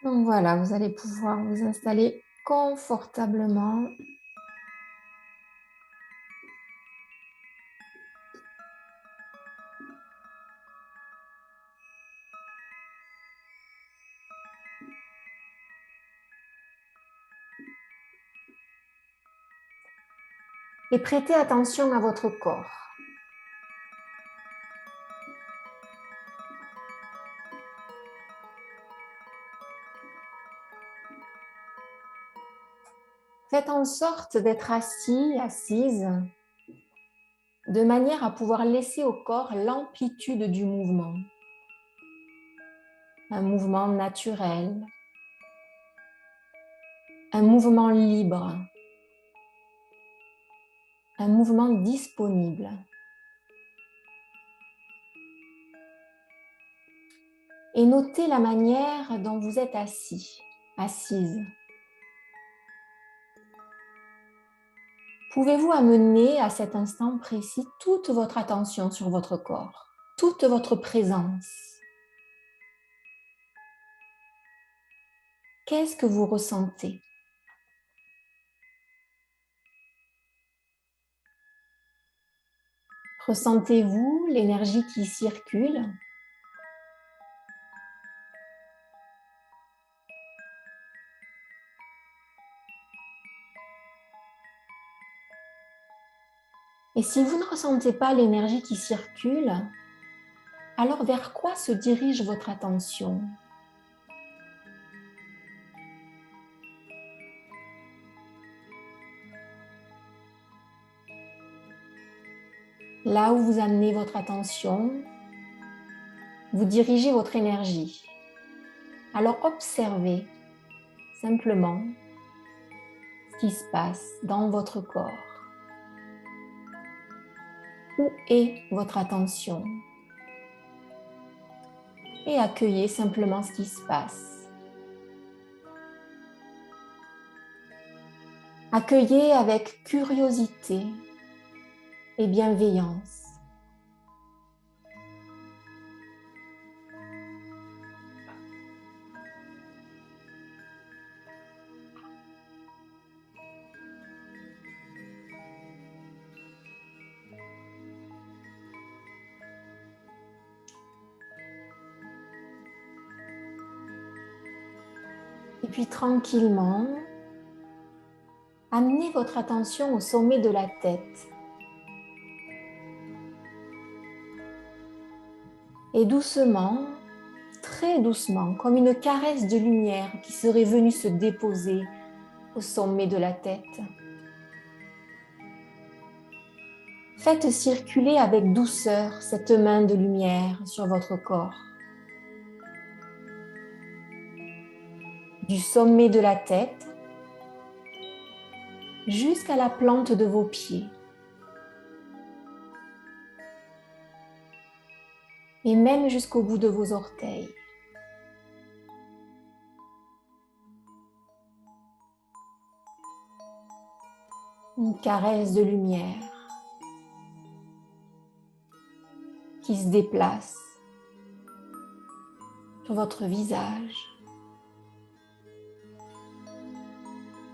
Donc voilà, vous allez pouvoir vous installer confortablement. Et prêtez attention à votre corps. Faites en sorte d'être assis, assise, de manière à pouvoir laisser au corps l'amplitude du mouvement. Un mouvement naturel, un mouvement libre, un mouvement disponible. Et notez la manière dont vous êtes assis, assise. Pouvez-vous amener à cet instant précis toute votre attention sur votre corps, toute votre présence? Qu'est-ce que vous ressentez? Ressentez-vous l'énergie qui circule? Et si vous ne ressentez pas l'énergie qui circule, alors vers quoi se dirige votre attention? Là où vous amenez votre attention, vous dirigez votre énergie. Alors observez simplement ce qui se passe dans votre corps. Où est votre attention? Et accueillez simplement ce qui se passe. Accueillez avec curiosité et bienveillance. Et puis tranquillement, amenez votre attention au sommet de la tête. Et doucement, très doucement, comme une caresse de lumière qui serait venue se déposer au sommet de la tête. Faites circuler avec douceur cette main de lumière sur votre corps. Du sommet de la tête jusqu'à la plante de vos pieds. Et même jusqu'au bout de vos orteils. Une caresse de lumière qui se déplace sur votre visage,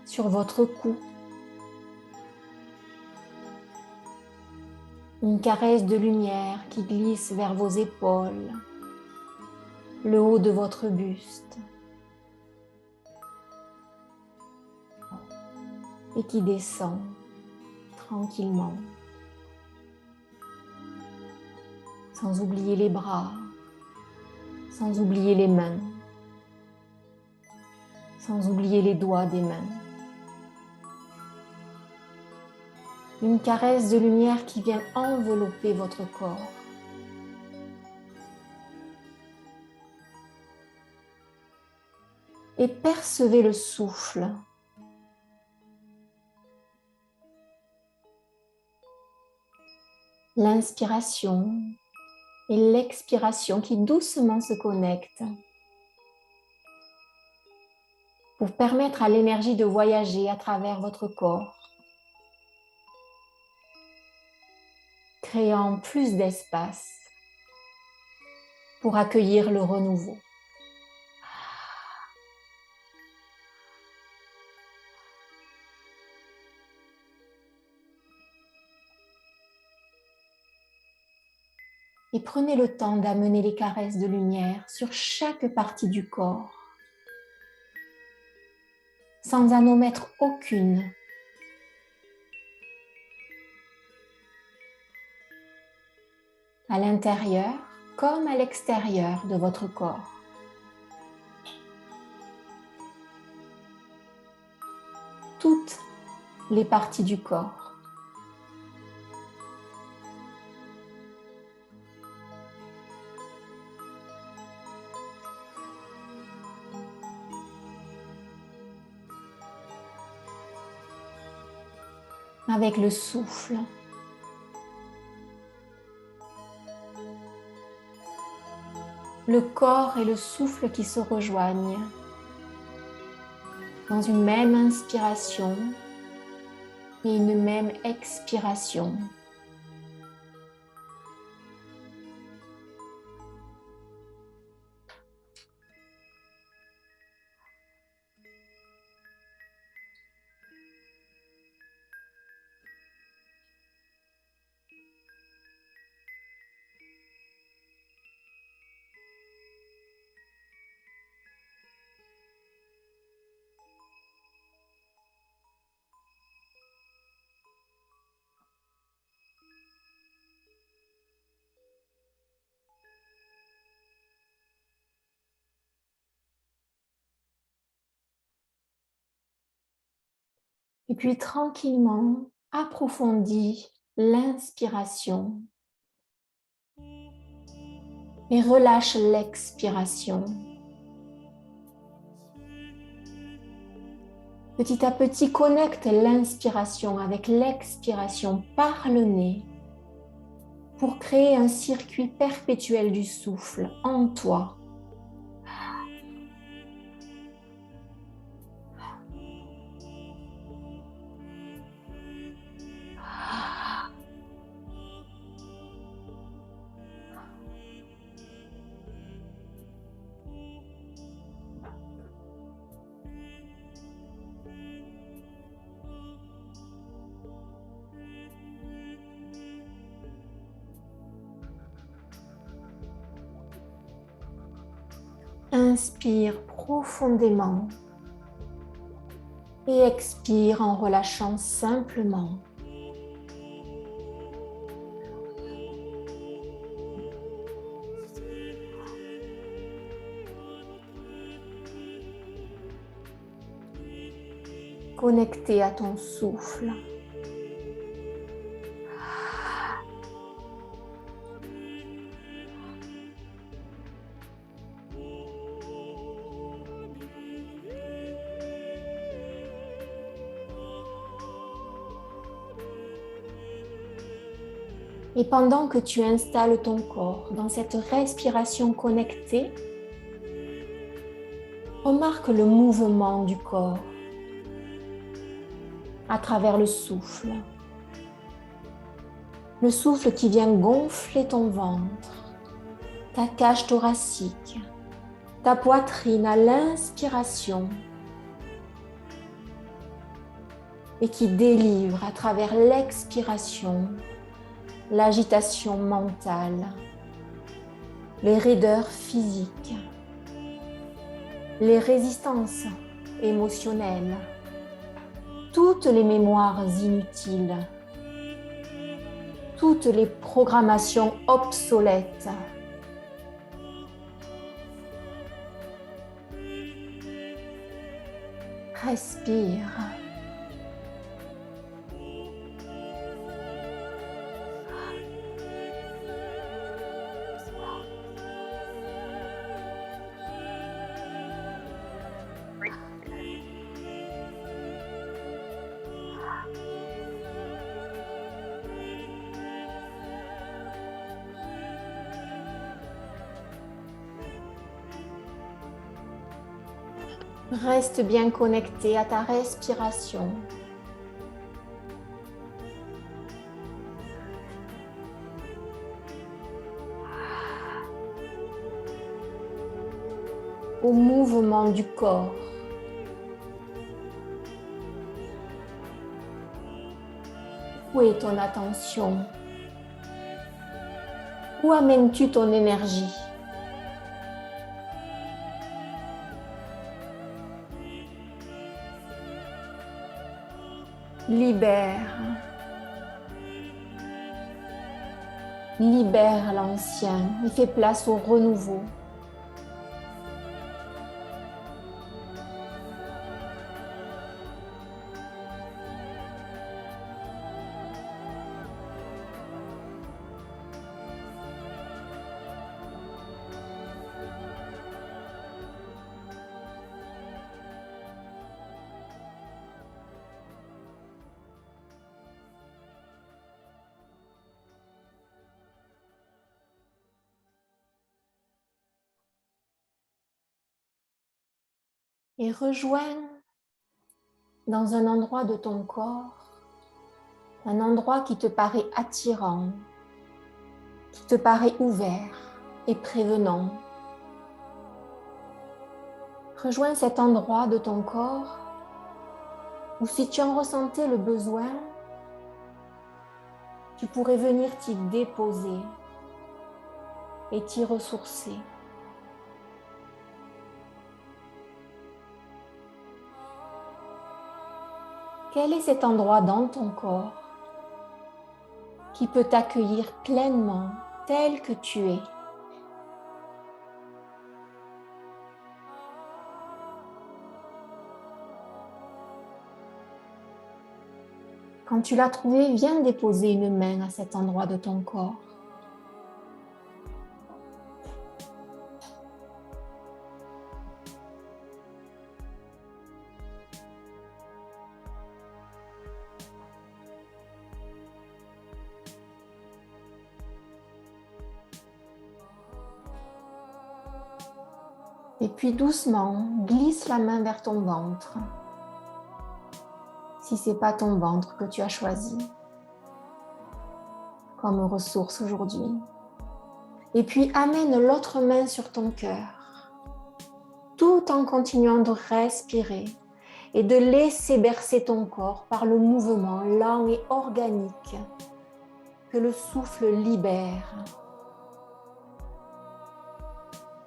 sur votre cou. Une caresse de lumière qui glisse vers vos épaules, le haut de votre buste et qui descend tranquillement, sans oublier les bras, sans oublier les mains, sans oublier les doigts des mains. Une caresse de lumière qui vient envelopper votre corps. Et percevez le souffle. L'inspiration et l'expiration qui doucement se connectent pour permettre à l'énergie de voyager à travers votre corps, créant plus d'espace pour accueillir le renouveau. Et prenez le temps d'amener les caresses de lumière sur chaque partie du corps, sans en omettre aucune. À l'intérieur comme à l'extérieur de votre corps. Toutes les parties du corps. Avec le souffle. Le corps et le souffle qui se rejoignent dans une même inspiration et une même expiration. Et puis tranquillement, approfondis l'inspiration et relâche l'expiration. Petit à petit, connecte l'inspiration avec l'expiration par le nez pour créer un circuit perpétuel du souffle en toi. Inspire profondément et expire en relâchant simplement. Connecté à ton souffle. Et pendant que tu installes ton corps dans cette respiration connectée, remarque le mouvement du corps à travers le souffle. Le souffle qui vient gonfler ton ventre, ta cage thoracique, ta poitrine à l'inspiration et qui délivre à travers l'expiration l'agitation mentale, les raideurs physiques, les résistances émotionnelles, toutes les mémoires inutiles, toutes les programmations obsolètes. Respire. Reste bien connecté à ta respiration. Au mouvement du corps. Où est ton attention? Où amènes-tu ton énergie? Libère. Libère l'ancien et fais place au renouveau. Et rejoins dans un endroit de ton corps, un endroit qui te paraît attirant, qui te paraît ouvert et prévenant. Rejoins cet endroit de ton corps où si tu en ressentais le besoin, tu pourrais venir t'y déposer et t'y ressourcer. Quel est cet endroit dans ton corps qui peut t'accueillir pleinement tel que tu es? Quand tu l'as trouvé, viens déposer une main à cet endroit de ton corps. Et puis doucement, glisse la main vers ton ventre. Si ce n'est pas ton ventre que tu as choisi comme ressource aujourd'hui. Et puis amène l'autre main sur ton cœur, tout en continuant de respirer et de laisser bercer ton corps par le mouvement lent et organique que le souffle libère.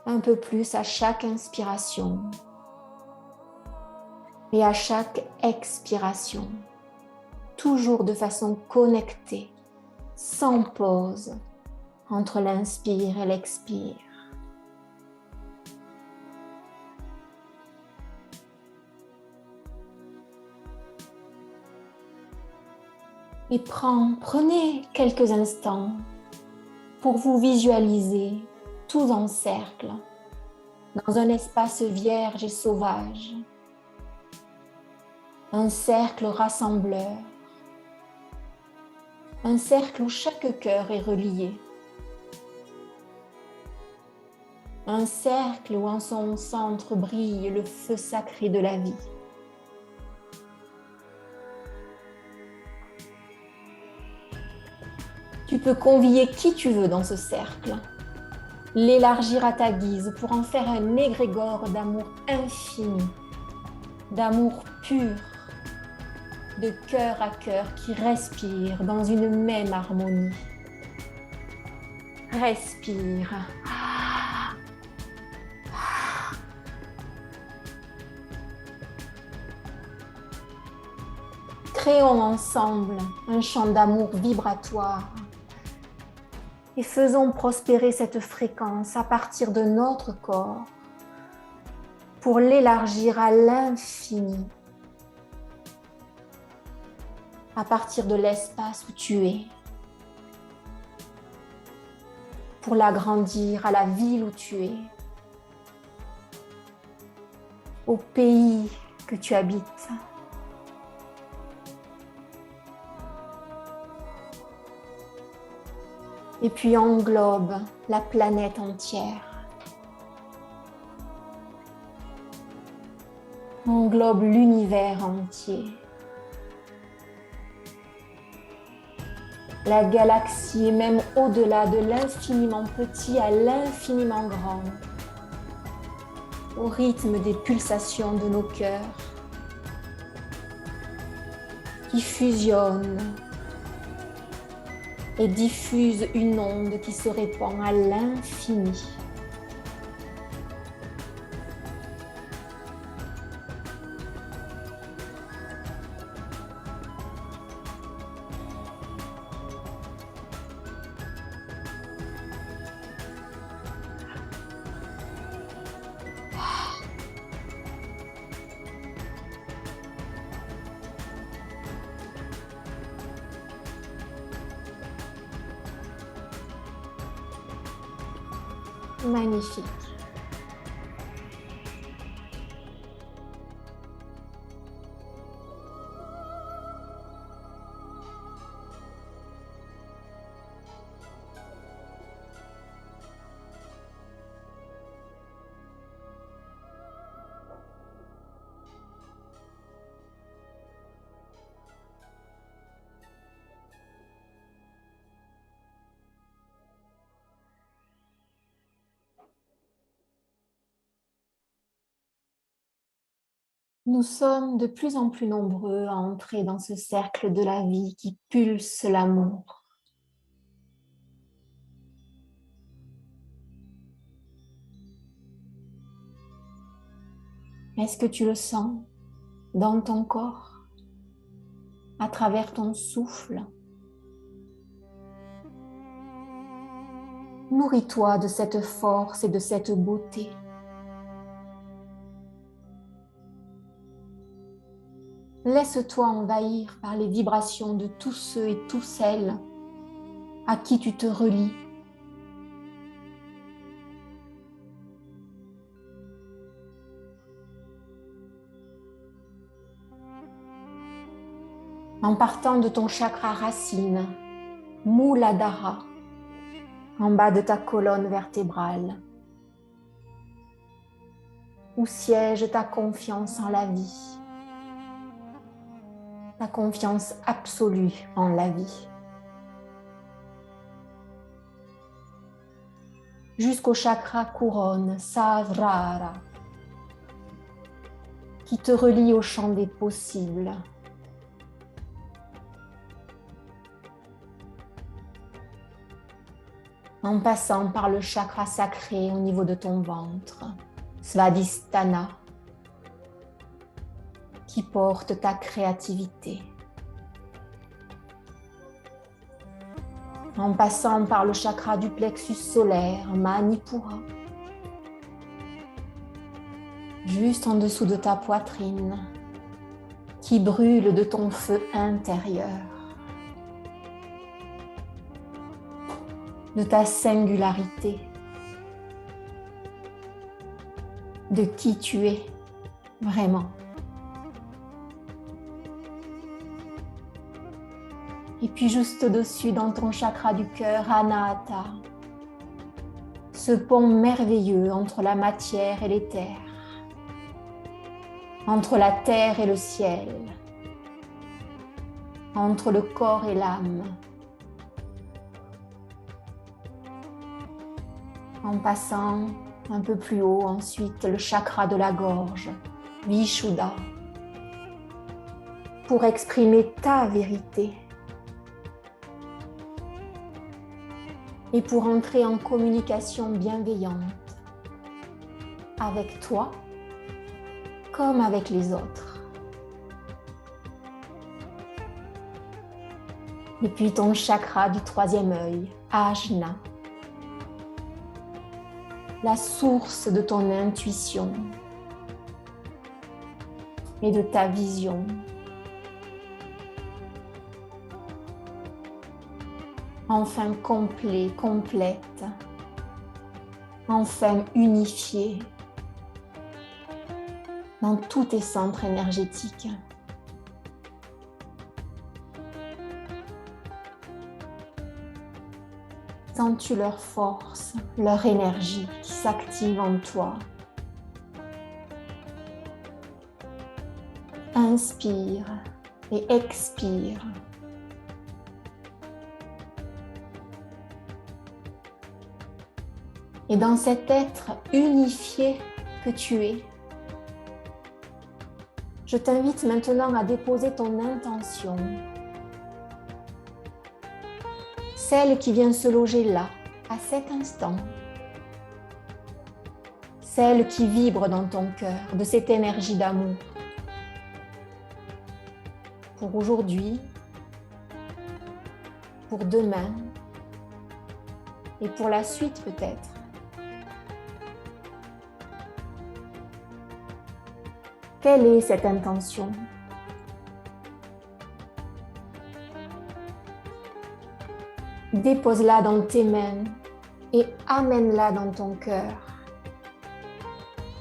Un peu plus à chaque inspiration et à chaque expiration, toujours de façon connectée, sans pause, entre l'inspire et l'expire. Et prenez quelques instants pour vous visualiser tous en cercle, dans un espace vierge et sauvage, un cercle rassembleur, un cercle où chaque cœur est relié, un cercle où en son centre brille le feu sacré de la vie. Tu peux convier qui tu veux dans ce cercle, l'élargir à ta guise pour en faire un égrégore d'amour infini, d'amour pur, de cœur à cœur qui respire dans une même harmonie. Respire. Créons ensemble un chant d'amour vibratoire et faisons prospérer cette fréquence à partir de notre corps pour l'élargir à l'infini, à partir de l'espace où tu es, pour l'agrandir à la ville où tu es, au pays que tu habites. Et puis englobe la planète entière. Englobe l'univers entier. La galaxie est même au-delà de l'infiniment petit à l'infiniment grand, au rythme des pulsations de nos cœurs qui fusionnent et diffuse une onde qui se répand à l'infini. Magnifique. Nous sommes de plus en plus nombreux à entrer dans ce cercle de la vie qui pulse l'amour. Est-ce que tu le sens dans ton corps, à travers ton souffle? Nourris-toi de cette force et de cette beauté. Laisse-toi envahir par les vibrations de tous ceux et toutes celles à qui tu te relis. En partant de ton chakra racine, Muladhara, en bas de ta colonne vertébrale, où siège ta confiance en la vie, ta confiance absolue en la vie. Jusqu'au chakra couronne, Sahasrara, qui te relie au champ des possibles. En passant par le chakra sacré au niveau de ton ventre, Svadhisthana, qui porte ta créativité. En passant par le chakra du plexus solaire, Manipura, juste en dessous de ta poitrine, qui brûle de ton feu intérieur, de ta singularité, de qui tu es vraiment. Et puis juste au-dessus, dans ton chakra du cœur, Anahata, ce pont merveilleux entre la matière et l'éther, entre la terre et le ciel, entre le corps et l'âme, en passant un peu plus haut ensuite le chakra de la gorge, Vishuddha, pour exprimer ta vérité et pour entrer en communication bienveillante avec toi comme avec les autres. Et puis ton chakra du troisième œil, Ajna, la source de ton intuition et de ta vision. Enfin complet, complète, enfin unifié dans tous tes centres énergétiques. Sens-tu leur force, leur énergie qui s'active en toi? Inspire et expire. Et dans cet être unifié que tu es, je t'invite maintenant à déposer ton intention. celle qui vient se loger là, à cet instant, celle qui vibre dans ton cœur, de cette énergie d'amour. Pour aujourd'hui, pour demain et pour la suite peut-être. Quelle est cette intention? Dépose-la dans tes mains et amène-la dans ton cœur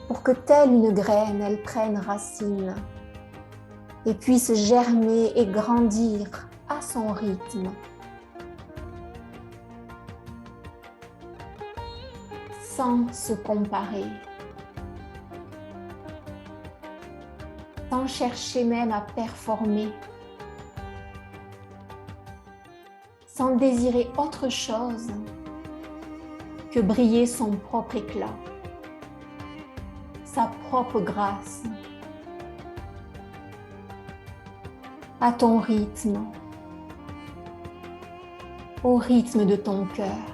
pour que telle une graine, elle prenne racine et puisse germer et grandir à son rythme. Sans se comparer, sans chercher même à performer, sans désirer autre chose que briller son propre éclat, sa propre grâce, à ton rythme, au rythme de ton cœur.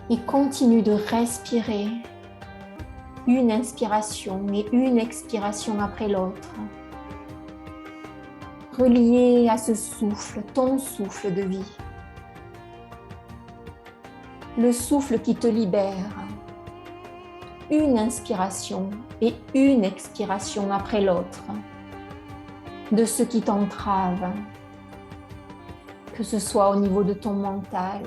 Et continue de respirer une inspiration et une expiration après l'autre. Relié à ce souffle, ton souffle de vie. Le souffle qui te libère. Une inspiration et une expiration après l'autre. De ce qui t'entrave. Que ce soit au niveau de ton mental,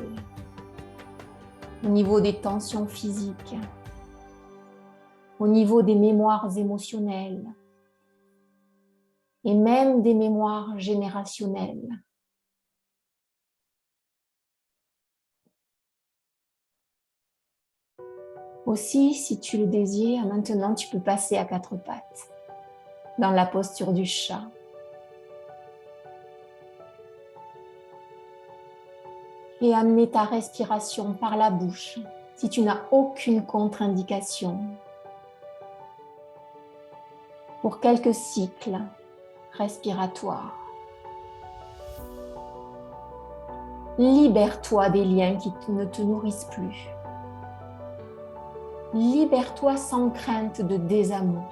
au niveau des tensions physiques, au niveau des mémoires émotionnelles et même des mémoires générationnelles. Aussi, si tu le désires, maintenant tu peux passer à quatre pattes, dans la posture du chat. Et amener ta respiration par la bouche, si tu n'as aucune contre-indication, pour quelques cycles respiratoires. Libère-toi des liens qui ne te nourrissent plus. Libère-toi sans crainte de désamour.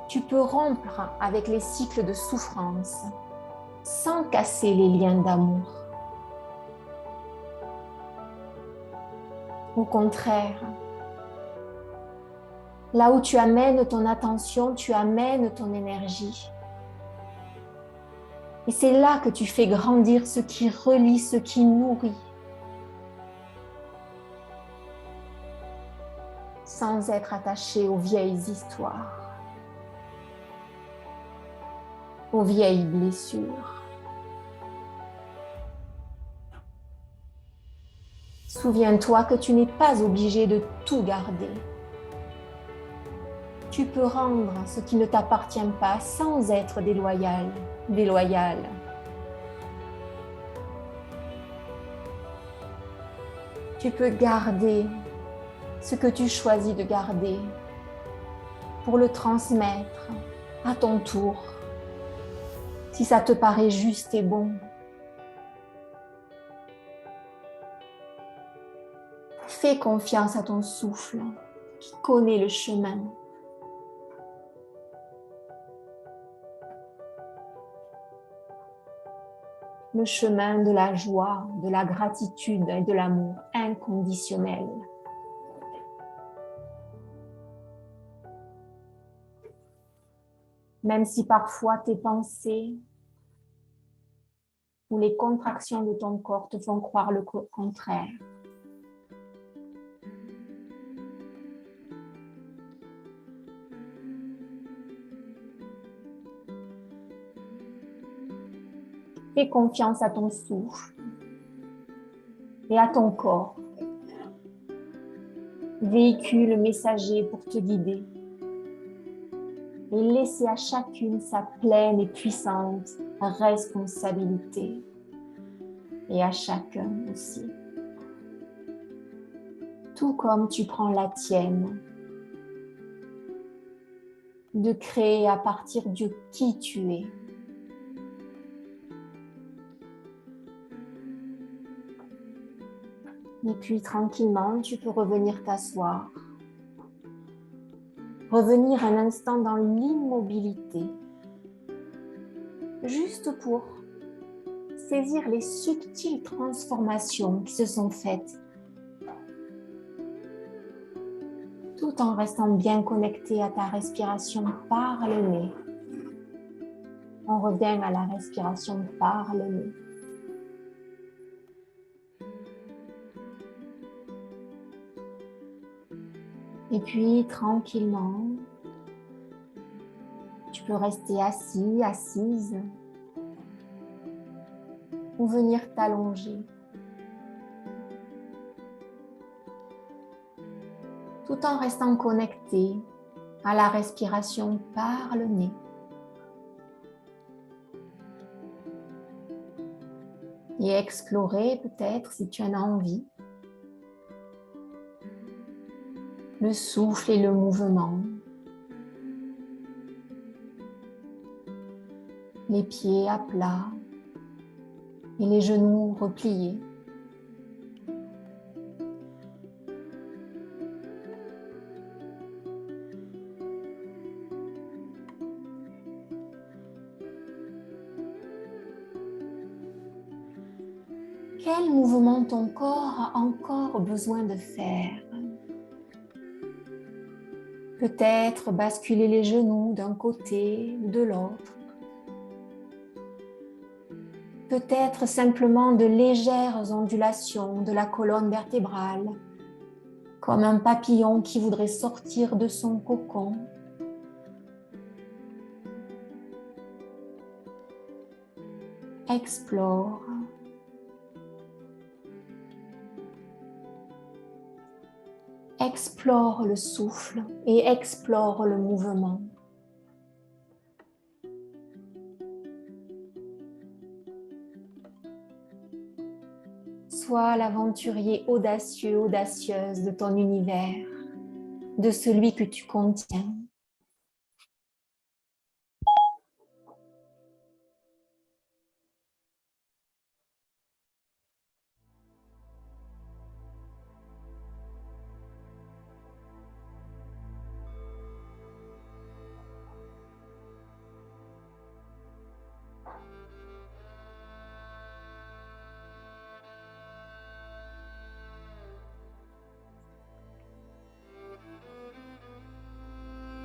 Tu peux rompre avec les cycles de souffrance sans casser les liens d'amour. Au contraire, là où tu amènes ton attention, tu amènes ton énergie. Et c'est là que tu fais grandir ce qui relie, ce qui nourrit. Sans être attaché aux vieilles histoires, aux vieilles blessures. Souviens-toi que tu n'es pas obligé de tout garder. Tu peux rendre ce qui ne t'appartient pas sans être déloyale. Tu peux garder ce que tu choisis de garder pour le transmettre à ton tour, si ça te paraît juste et bon. Fais confiance à ton souffle qui connaît le chemin. Le chemin de la joie, de la gratitude et de l'amour inconditionnel. Même si parfois tes pensées ou les contractions de ton corps te font croire le contraire. Fais confiance à ton souffle et à ton corps. Véhicule messager pour te guider et laisser à chacune sa pleine et puissante responsabilité et à chacun aussi. Tout comme tu prends la tienne de créer à partir de qui tu es. Et puis tranquillement, tu peux revenir t'asseoir. Revenir un instant dans l'immobilité, juste pour saisir les subtiles transformations qui se sont faites, tout en restant bien connecté à ta respiration par le nez. On revient à la respiration par le nez. Et puis, tranquillement, tu peux rester assis, assise, ou venir t'allonger. Tout en restant connecté à la respiration par le nez. Et explorer peut-être, si tu en as envie, le souffle et le mouvement. Les pieds à plat et les genoux repliés. Quel mouvement ton corps a encore besoin de faire? Peut-être basculer les genoux d'un côté ou de l'autre. Peut-être simplement de légères ondulations de la colonne vertébrale, comme un papillon qui voudrait sortir de son cocon. Explore. Explore le souffle et explore le mouvement. Sois l'aventurier audacieux, audacieuse de ton univers, de celui que tu contiens.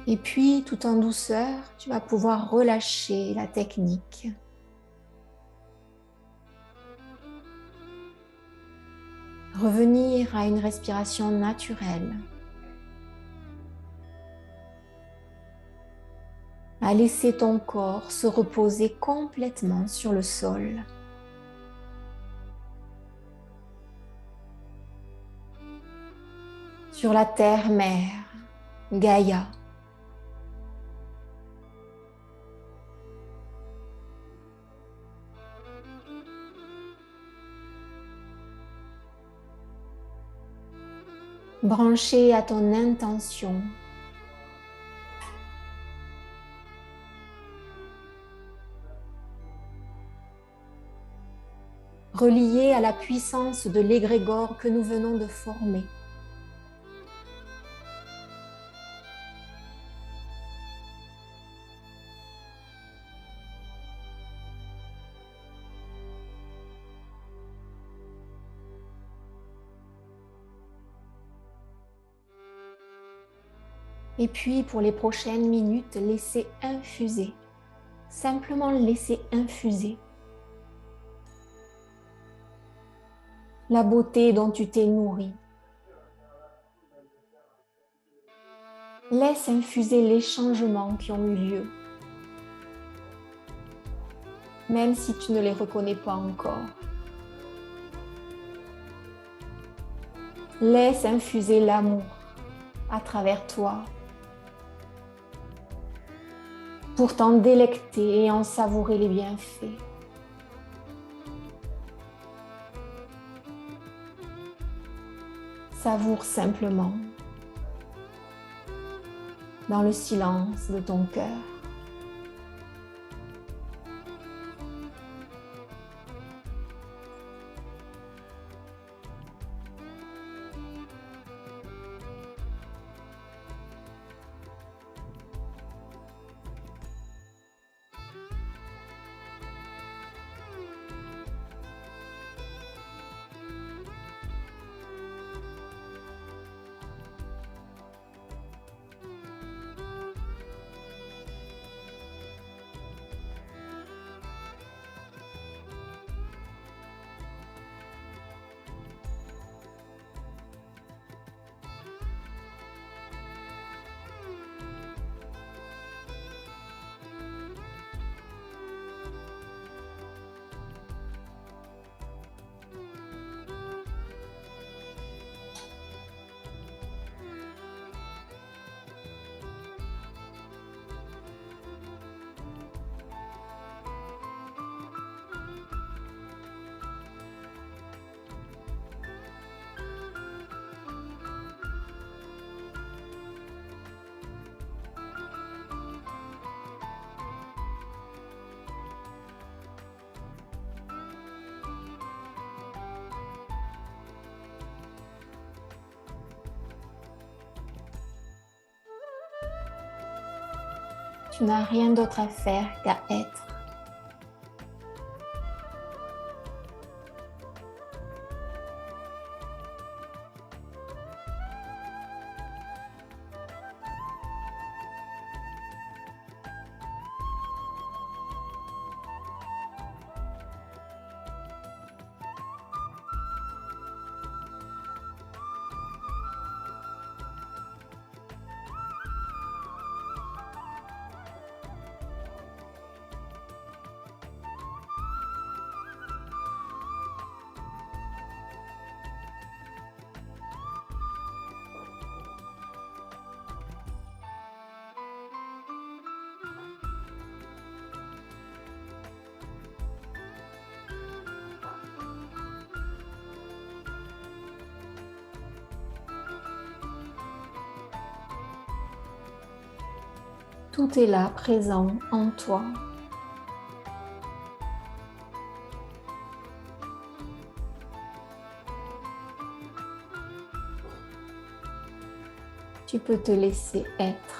Et puis, tout en douceur, tu vas pouvoir relâcher la technique. Revenir à une respiration naturelle. À laisser ton corps se reposer complètement sur le sol. Sur la terre-mère, Gaïa. Branché à ton intention. Relié à la puissance de l'égrégore que nous venons de former. Et puis, pour les prochaines minutes, laissez infuser. Simplement laisser infuser la beauté dont tu t'es nourri. Laisse infuser les changements qui ont eu lieu, même si tu ne les reconnais pas encore. Laisse infuser l'amour à travers toi pour t'en délecter et en savourer les bienfaits. Savoure simplement. dans le silence de ton cœur. Tu n'as rien d'autre à faire qu'à être. Tout est là, présent en toi. Tu peux te laisser être.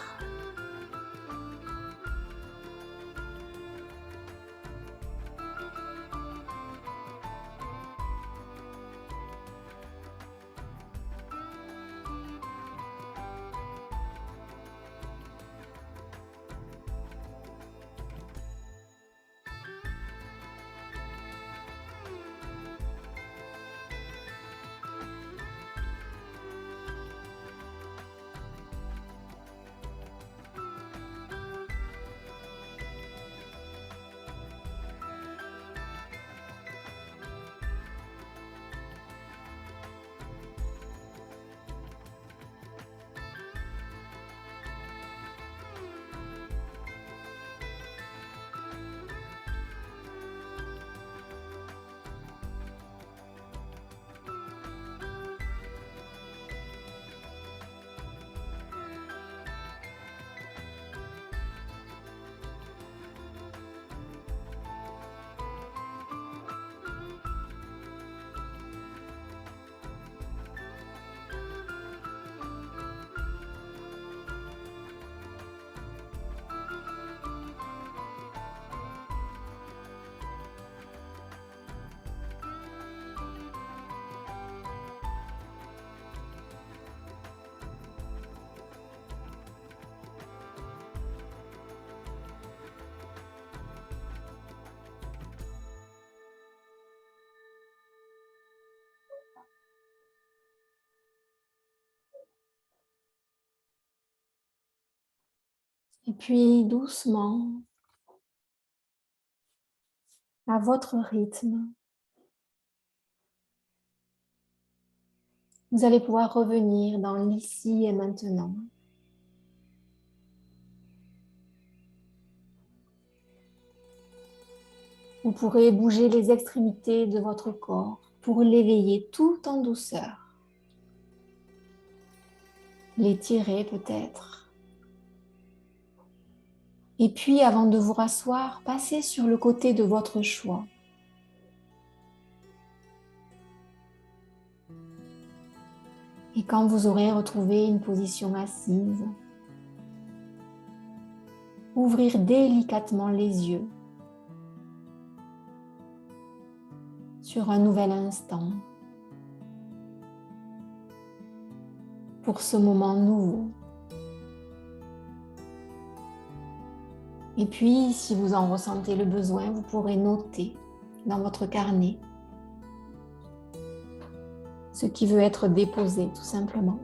Et puis doucement, à votre rythme, vous allez pouvoir revenir dans l'ici et maintenant. Vous pourrez bouger les extrémités de votre corps pour l'éveiller tout en douceur. L'étirer peut-être. Et puis, avant de vous rasseoir, passez sur le côté de votre choix. Et quand vous aurez retrouvé une position assise, ouvrir délicatement les yeux sur un nouvel instant pour ce moment nouveau. Et puis, si vous en ressentez le besoin, vous pourrez noter dans votre carnet ce qui veut être déposé, tout simplement.